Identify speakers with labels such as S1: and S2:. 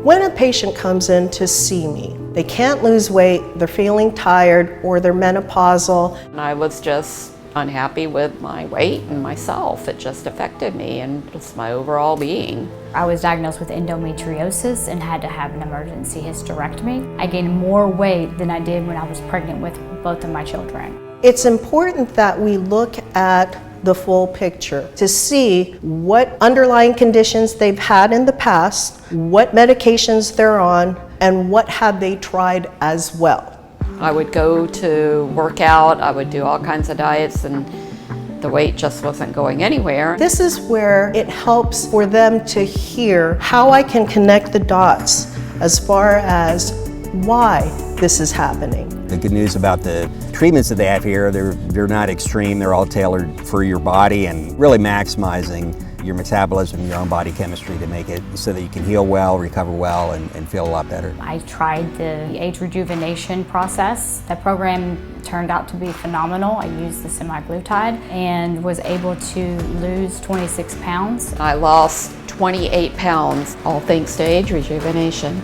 S1: When a patient comes in to see me, they can't lose weight, they're feeling tired, or they're menopausal.
S2: I was just unhappy with my weight and myself. It just affected me and just my overall being.
S3: I was diagnosed with endometriosis and had to have an emergency hysterectomy. I gained more weight than I did when I was pregnant with both of my children.
S1: It's important that we look at the full picture to see what underlying conditions they've had in the past, what medications they're on, and what have they tried as well.
S2: I would go to work out, I would do all kinds of diets, and the weight just wasn't going anywhere.
S1: This is where it helps for them to hear how I can connect the dots as far as why this is happening.
S4: The good news about the treatments that they have here, they're not extreme, they're all tailored for your body and really maximizing your metabolism, your own body chemistry to make it so that you can heal well, recover well, and feel a lot better.
S3: I tried the age rejuvenation process. The program turned out to be phenomenal. I used the Semaglutide and was able to lose 26 pounds.
S2: I lost 28 pounds, all thanks to age rejuvenation.